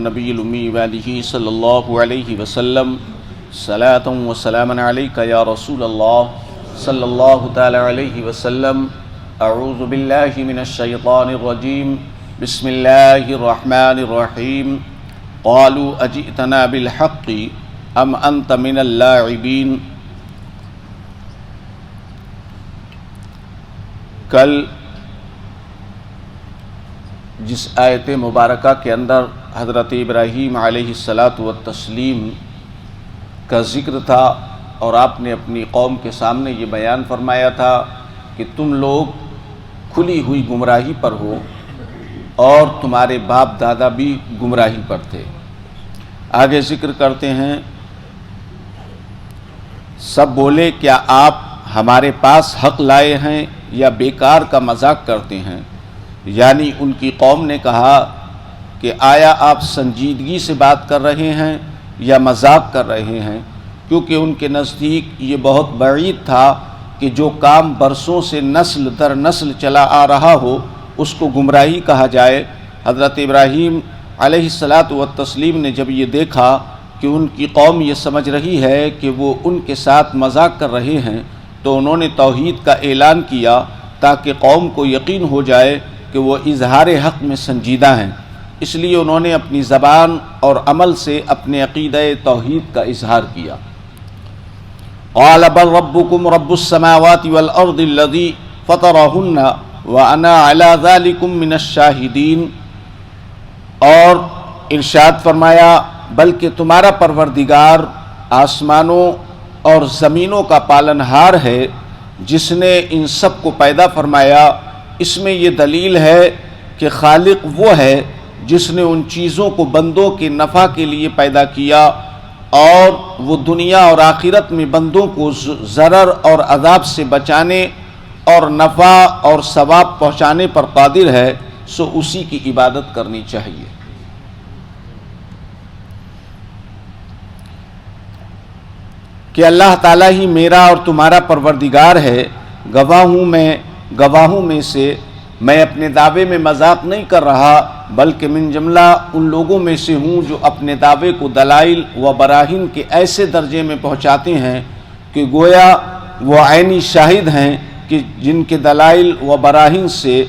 نبی الامی وآلہ صلی اللہ علیہ وسلم صلاۃ و سلام علیک یا رسول اللہ صلی اللہ تعالی علیہ وسلم. اعوذ باللہ من الشیطان الرجیم. بسم اللہ الرحمن الرحیم. قالوا اجئتنا بالحق ام انت من اللاعبین. کل جس آیت مبارکہ کے اندر حضرت ابراہیم علیہ الصلاۃ والتسلیم کا ذکر تھا اور آپ نے اپنی قوم کے سامنے یہ بیان فرمایا تھا کہ تم لوگ کھلی ہوئی گمراہی پر ہو اور تمہارے باپ دادا بھی گمراہی پر تھے. آگے ذکر کرتے ہیں، سب بولے کیا آپ ہمارے پاس حق لائے ہیں یا بیکار کا مذاق کرتے ہیں. یعنی ان کی قوم نے کہا کہ آیا آپ سنجیدگی سے بات کر رہے ہیں یا مذاق کر رہے ہیں، کیونکہ ان کے نزدیک یہ بہت بعید تھا کہ جو کام برسوں سے نسل در نسل چلا آ رہا ہو اس کو گمراہی کہا جائے. حضرت ابراہیم علیہ الصلاۃ والتسلیم نے جب یہ دیکھا کہ ان کی قوم یہ سمجھ رہی ہے کہ وہ ان کے ساتھ مذاق کر رہے ہیں تو انہوں نے توحید کا اعلان کیا تاکہ قوم کو یقین ہو جائے کہ وہ اظہار حق میں سنجیدہ ہیں. اس لیے انہوں نے اپنی زبان اور عمل سے اپنے عقیدہ توحید کا اظہار کیا. قال بل ربكم رب السماوات والارض الذي فطرهن وانا على ذلكم من الشاهدين. اور ارشاد فرمایا بلکہ تمہارا پروردگار آسمانوں اور زمینوں کا پالنہار ہے جس نے ان سب کو پیدا فرمایا. اس میں یہ دلیل ہے کہ خالق وہ ہے جس نے ان چیزوں کو بندوں کے نفع کے لیے پیدا کیا اور وہ دنیا اور آخرت میں بندوں کو ضرر اور عذاب سے بچانے اور نفع اور ثواب پہنچانے پر قادر ہے، سو اسی کی عبادت کرنی چاہیے. کہ اللہ تعالیٰ ہی میرا اور تمہارا پروردگار ہے. گواہوں میں سے میں اپنے دعوے میں مذاق نہیں کر رہا بلکہ من جملہ ان لوگوں میں سے ہوں جو اپنے دعوے کو دلائل و براہین کے ایسے درجے میں پہنچاتے ہیں کہ گویا وہ عینی شاہد ہیں کہ جن کے دلائل و براہین سے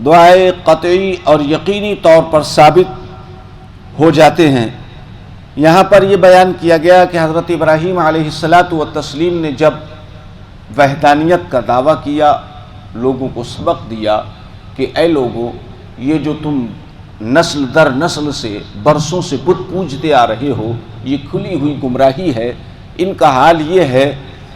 دعائے قطعی اور یقینی طور پر ثابت ہو جاتے ہیں. یہاں پر یہ بیان کیا گیا کہ حضرت ابراہیم علیہ الصلاۃ والتسلیم نے جب وحدانیت کا دعویٰ کیا، لوگوں کو سبق دیا کہ اے لوگوں، یہ جو تم نسل در نسل سے برسوں سے بت پوجتے آ رہے ہو یہ کھلی ہوئی گمراہی ہے. ان کا حال یہ ہے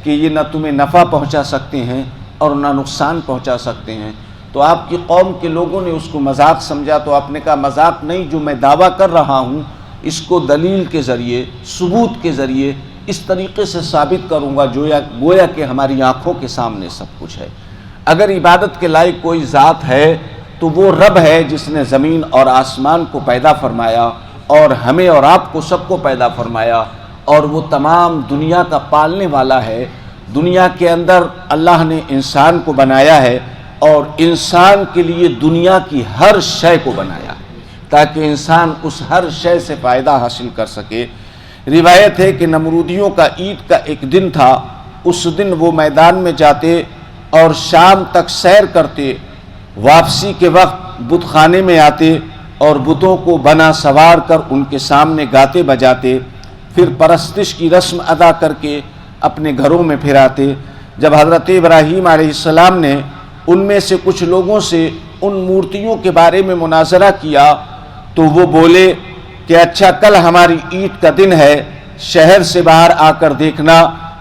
کہ یہ نہ تمہیں نفع پہنچا سکتے ہیں اور نہ نقصان پہنچا سکتے ہیں. تو آپ کی قوم کے لوگوں نے اس کو مذاق سمجھا تو آپ نے کہا مذاق نہیں، جو میں دعویٰ کر رہا ہوں اس کو دلیل کے ذریعے، ثبوت کے ذریعے اس طریقے سے ثابت کروں گا گویا کہ ہماری آنکھوں کے سامنے سب کچھ ہے. اگر عبادت کے لائق کوئی ذات ہے تو وہ رب ہے جس نے زمین اور آسمان کو پیدا فرمایا اور ہمیں اور آپ کو سب کو پیدا فرمایا، اور وہ تمام دنیا کا پالنے والا ہے. دنیا کے اندر اللہ نے انسان کو بنایا ہے اور انسان کے لیے دنیا کی ہر شے کو بنایا تاکہ انسان اس ہر شے سے فائدہ حاصل کر سکے. روایت ہے کہ نمرودیوں کا عید کا ایک دن تھا. اس دن وہ میدان میں جاتے اور شام تک سیر کرتے، واپسی کے وقت بت خانے میں آتے اور بتوں کو بنا سوار کر ان کے سامنے گاتے بجاتے، پھر پرستش کی رسم ادا کر کے اپنے گھروں میں پھر آتے. جب حضرت ابراہیم علیہ السلام نے ان میں سے کچھ لوگوں سے ان مورتیوں کے بارے میں مناظرہ کیا تو وہ بولے کہ اچھا کل ہماری عید کا دن ہے، شہر سے باہر آ کر دیکھنا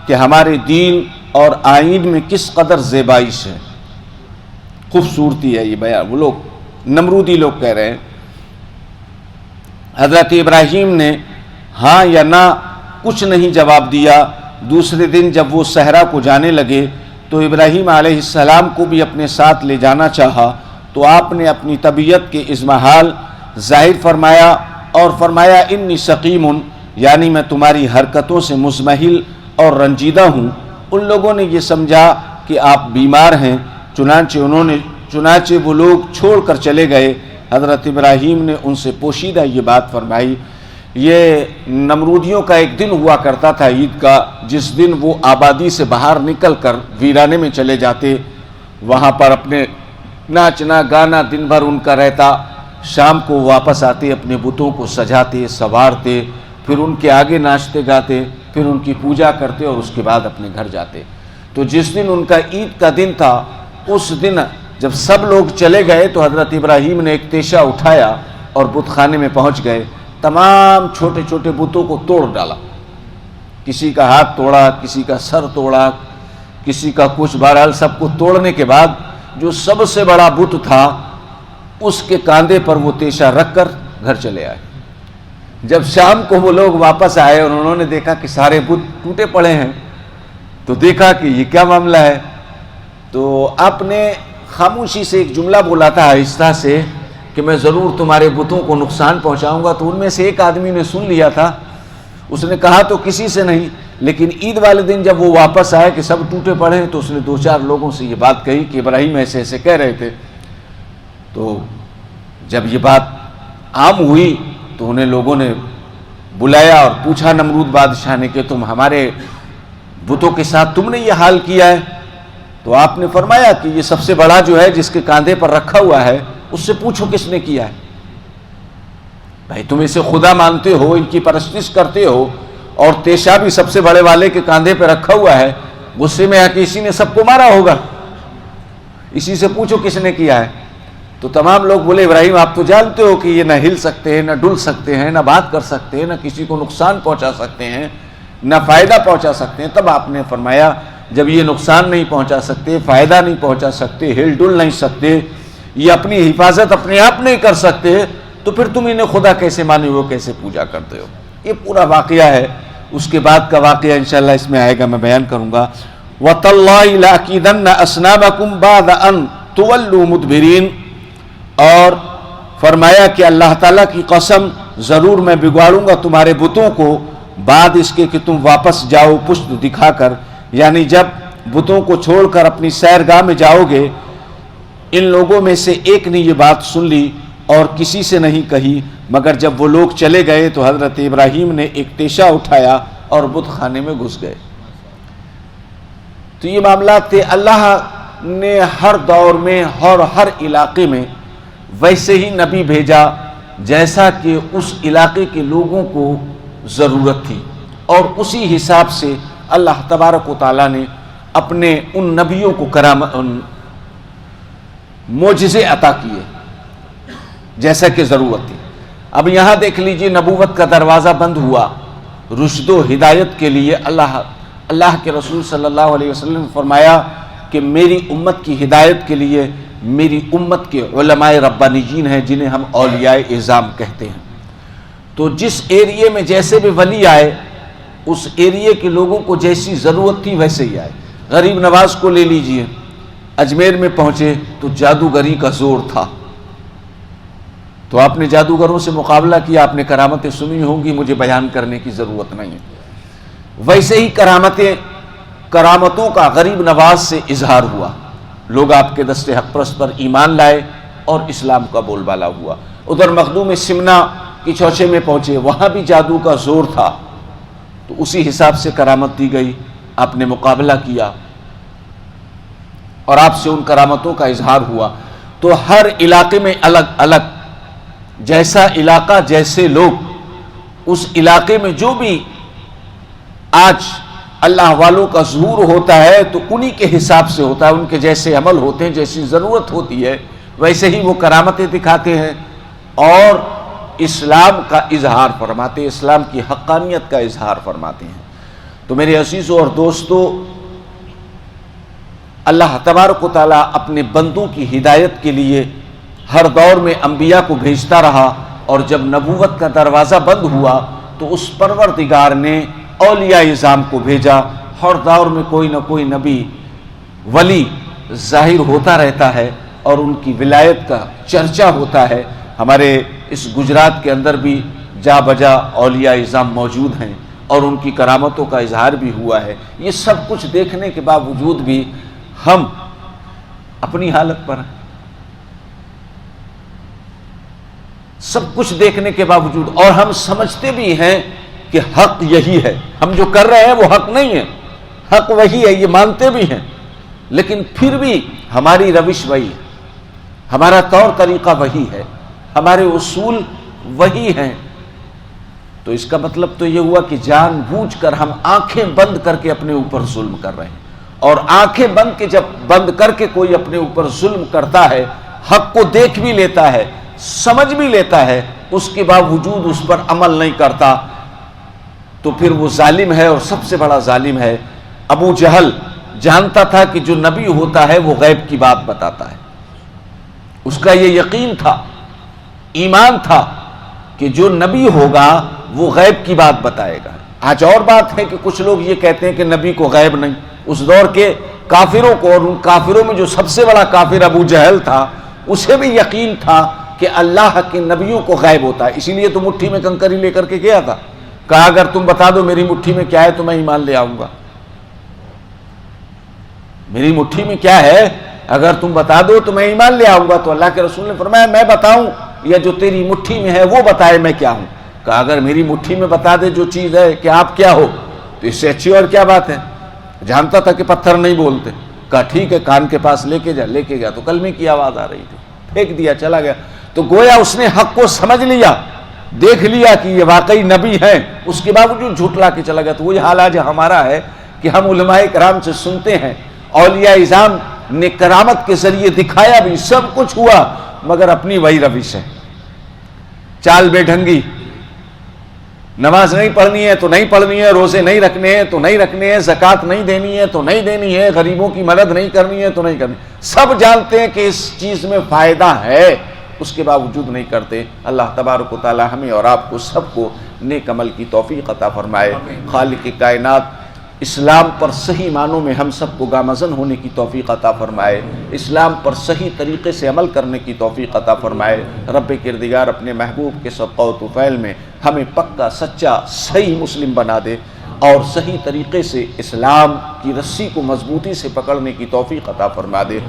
کہ ہمارے دین اور آئین میں کس قدر زیبائش ہے، خوبصورتی ہے. یہ بیان وہ لوگ نمرودی لوگ کہہ رہے ہیں. حضرت ابراہیم نے ہاں یا نہ کچھ نہیں جواب دیا. دوسرے دن جب وہ صحرا کو جانے لگے تو ابراہیم علیہ السلام کو بھی اپنے ساتھ لے جانا چاہا تو آپ نے اپنی طبیعت کے اضمحال ظاہر فرمایا اور فرمایا انی سقیم، یعنی میں تمہاری حرکتوں سے مزمحل اور رنجیدہ ہوں. ان لوگوں نے یہ سمجھا کہ آپ بیمار ہیں، چنانچہ وہ لوگ چھوڑ کر چلے گئے. حضرت ابراہیم نے ان سے پوشیدہ یہ بات فرمائی. یہ نمرودیوں کا ایک دن ہوا کرتا تھا عید کا، جس دن وہ آبادی سے باہر نکل کر ویرانے میں چلے جاتے، وہاں پر اپنے ناچنا گانا دن بھر ان کا رہتا. شام کو واپس آتے، اپنے بتوں کو سجاتے سنوارتے، پھر ان کے آگے ناچتے گاتے، پھر ان کی پوجا کرتے اور اس کے بعد اپنے گھر جاتے. تو جس دن ان کا عید کا دن تھا، اس دن جب سب لوگ چلے گئے تو حضرت ابراہیم نے ایک تیشہ اٹھایا اور بت خانے میں پہنچ گئے. تمام چھوٹے چھوٹے بتوں کو توڑ ڈالا، کسی کا ہاتھ توڑا، کسی کا سر توڑا، کسی کا کچھ. بہرحال سب کو توڑنے کے بعد جو سب سے بڑا بت تھا اس کے کاندھے پر وہ تیشہ رکھ کر گھر چلے آئے. جب شام کو وہ لوگ واپس آئے اور انہوں نے دیکھا کہ سارے بت ٹوٹے پڑے ہیں، تو دیکھا کہ یہ کیا معاملہ ہے. تو آپ نے خاموشی سے ایک جملہ بولا تھا آہستہ سے کہ میں ضرور تمہارے بتوں کو نقصان پہنچاؤں گا. تو ان میں سے ایک آدمی نے سن لیا تھا، اس نے کہا تو کسی سے نہیں، لیکن عید والے دن جب وہ واپس آئے کہ سب ٹوٹے پڑے ہیں، تو اس نے 2-4 لوگوں سے یہ بات کہی کہ ابراہیم ایسے ایسے کہہ رہے تھے. تو جب یہ بات عام ہوئی تو انہیں لوگوں نے بلایا اور پوچھا نمرود بادشاہ نے کہ تم ہمارے بتوں کے ساتھ تم نے یہ حال کیا ہے. تو آپ نے فرمایا کہ یہ سب سے بڑا جو ہے جس کے کاندھے پر رکھا ہوا ہے، اس سے پوچھو کس نے کیا ہے. بھائی تم اسے خدا مانتے ہو، ان کی پرستش کرتے ہو، اور تیشہ بھی سب سے بڑے والے کے کاندھے پہ رکھا ہوا ہے، غصے میں آ کے اسی نے سب کو مارا ہوگا، اسی سے پوچھو کس نے کیا ہے. تو تمام لوگ بولے ابراہیم آپ تو جانتے ہو کہ یہ نہ ہل سکتے ہیں، نہ ڈل سکتے ہیں، نہ بات کر سکتے ہیں، نہ کسی کو نقصان پہنچا سکتے ہیں، نہ فائدہ پہنچا سکتے ہیں. تب آپ نے فرمایا جب یہ نقصان نہیں پہنچا سکتے، فائدہ نہیں پہنچا سکتے، ہل ڈل نہیں سکتے، یہ اپنی حفاظت اپنے آپ نہیں کر سکتے، تو پھر تم انہیں خدا کیسے مانے ہو، کیسے پوجا کرتے ہو. یہ پورا واقعہ ہے. اس کے بعد کا واقعہ انشاءاللہ اس میں آئے گا، میں بیان کروں گا. وَتَاللَّهِ لَأَكِيدَنَّ أَصْنَامَكُمْ بَعْدَ أَن تُوَلُّوا مُدْبِرِينَ. اور فرمایا کہ اللہ تعالیٰ کی قسم ضرور میں بگاڑوں گا تمہارے بتوں کو بعد اس کے کہ تم واپس جاؤ پشت دکھا کر. یعنی جب بتوں کو چھوڑ کر اپنی سیرگاہ میں جاؤ گے. ان لوگوں میں سے ایک نے یہ بات سن لی اور کسی سے نہیں کہی، مگر جب وہ لوگ چلے گئے تو حضرت ابراہیم نے ایک تیشہ اٹھایا اور بت خانے میں گھس گئے. تو یہ معاملات تھے. اللہ نے ہر دور میں اور ہر علاقے میں ویسے ہی نبی بھیجا جیسا کہ اس علاقے کے لوگوں کو ضرورت تھی، اور اسی حساب سے اللہ تبارک و تعالیٰ نے اپنے ان نبیوں کو معجزے عطا کیے جیسا کہ ضرورت تھی. اب یہاں دیکھ لیجئے نبوت کا دروازہ بند ہوا. رشد و ہدایت کے لیے اللہ کے رسول صلی اللہ علیہ وسلم نے فرمایا کہ میری امت کی ہدایت کے لیے میری امت کے علماء ربانیین ہیں جنہیں ہم اولیاء اعظام کہتے ہیں. تو جس ایریے میں جیسے بھی ولی آئے اس ایریے کے لوگوں کو جیسی ضرورت تھی ویسے ہی آئے. غریب نواز کو لے لیجئے، اجمیر میں پہنچے تو جادوگری کا زور تھا، تو آپ نے جادوگروں سے مقابلہ کیا. آپ نے کرامتیں سنی ہوں گی، مجھے بیان کرنے کی ضرورت نہیں ہے. ویسے ہی کرامتوں کا غریب نواز سے اظہار ہوا. لوگ آپ کے دست حق پرست پر ایمان لائے اور اسلام کا بول بالا ہوا. ادھر مخدوم سمنا کی چوچے میں پہنچے، وہاں بھی جادو کا زور تھا، تو اسی حساب سے کرامت دی گئی. آپ نے مقابلہ کیا اور آپ سے ان کرامتوں کا اظہار ہوا. تو ہر علاقے میں الگ الگ، جیسا علاقہ جیسے لوگ، اس علاقے میں جو بھی آج اللہ والوں کا ظہور ہوتا ہے تو انہی کے حساب سے ہوتا ہے. ان کے جیسے عمل ہوتے ہیں، جیسی ضرورت ہوتی ہے ویسے ہی وہ کرامتیں دکھاتے ہیں اور اسلام کا اظہار فرماتے ہیں، اسلام کی حقانیت کا اظہار فرماتے ہیں. تو میرے عزیزوں اور دوستو، اللہ تبارک و تعالیٰ اپنے بندوں کی ہدایت کے لیے ہر دور میں انبیاء کو بھیجتا رہا، اور جب نبوت کا دروازہ بند ہوا تو اس پروردگار نے اولیاء اعظام کو بھیجا. ہر دور میں کوئی نہ کوئی نبی ولی ظاہر ہوتا رہتا ہے اور ان کی ولایت کا چرچا ہوتا ہے. ہمارے اس گجرات کے اندر بھی جا بجا اولیاء اعظام موجود ہیں اور ان کی کرامتوں کا اظہار بھی ہوا ہے. یہ سب کچھ دیکھنے کے باوجود بھی ہم اپنی حالت پر ہیں. سب کچھ دیکھنے کے باوجود، اور ہم سمجھتے بھی ہیں کہ حق یہی ہے، ہم جو کر رہے ہیں وہ حق نہیں ہے، حق وہی ہے، یہ مانتے بھی ہیں، لیکن پھر بھی ہماری روش وہی ہے، ہمارا طور طریقہ وہی ہے، ہمارے اصول وہی ہیں. تو اس کا مطلب تو یہ ہوا کہ جان بوجھ کر ہم آنکھیں بند کر کے اپنے اوپر ظلم کر رہے ہیں. اور آنکھیں بند کر کے کوئی اپنے اوپر ظلم کرتا ہے، حق کو دیکھ بھی لیتا ہے، سمجھ بھی لیتا ہے، اس کے باوجود اس پر عمل نہیں کرتا، تو پھر وہ ظالم ہے، اور سب سے بڑا ظالم ہے. ابو جہل جانتا تھا کہ جو نبی ہوتا ہے وہ غیب کی بات بتاتا ہے، اس کا یہ یقین تھا، ایمان تھا کہ جو نبی ہوگا وہ غیب کی بات بتائے گا. آج اور بات ہے کہ کچھ لوگ یہ کہتے ہیں کہ نبی کو غیب نہیں. اس دور کے کافروں کو، اور ان کافروں میں جو سب سے بڑا کافر ابو جہل تھا، اسے بھی یقین تھا کہ اللہ کے نبیوں کو غیب ہوتا ہے، اسی لیے تو مٹھی میں کنکری لے کر کے گیا تھا، کہا اگر تم بتا دو میری مٹھی میں کیا ہے تو میں ایمان لے آؤں گا. میری مٹھی میں کیا ہے اگر تم بتا دو تو میں ایمان لے آؤں گا. تو اللہ کے رسول نے فرمایا میں بتاؤں یا جو تیری مٹھی میں ہے وہ بتائے میں کیا ہوں؟ کہا اگر میری مٹھی میں بتا دے جو چیز ہے کہ آپ کیا ہو تو اس سے اچھی اور کیا بات ہے. جانتا تھا کہ پتھر نہیں بولتے. کہا ٹھیک ہے کان کے پاس لے کے جا. لے کے گیا تو کلمے کی آواز آ رہی تھی، پھینک دیا چلا گیا. تو گویا اس نے حق کو سمجھ لیا، دیکھ لیا کہ یہ واقعی نبی ہیں، اس کے باوجود جھٹلا کے چلا گیا. تو وہی حال آج ہمارا ہے کہ ہم علماء کرام سے سنتے ہیں، اولیاء اعظام نے کرامت کے ذریعے دکھایا بھی، سب کچھ ہوا، مگر اپنی وہی روش ہے، چال بے ڈھنگی. نماز نہیں پڑھنی ہے تو نہیں پڑھنی ہے، روزے نہیں رکھنے ہیں تو نہیں رکھنے ہیں، زکوٰۃ نہیں دینی ہے تو نہیں دینی ہے، غریبوں کی مدد نہیں کرنی ہے تو نہیں کرنی. سب جانتے ہیں کہ اس چیز میں فائدہ ہے، اس کے باوجود نہیں کرتے. اللہ تبارک و تعالی ہمیں اور آپ کو سب کو نیک عمل کی توفیق عطا فرمائے. خالق کائنات اسلام پر صحیح معنوں میں ہم سب کو گامزن ہونے کی توفیق عطا فرمائے، اسلام پر صحیح طریقے سے عمل کرنے کی توفیق عطا فرمائے. رب کردگار اپنے محبوب کے صدقہ و طفیل میں ہمیں پکا سچا صحیح مسلم بنا دے، اور صحیح طریقے سے اسلام کی رسی کو مضبوطی سے پکڑنے کی توفیق عطا فرما دے.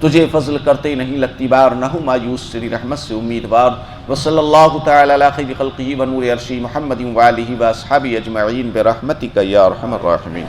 تجھے فضل کرتے نہیں لگتی بار، نہ ہوں مایوس تیری رحمت سے امیدوار. وصلی اللہ تعالی علی خیر خلقہ ونور عرشہ محمد وآلہ واصحابہ اجمعین برحمتک یا ارحم الراحمین.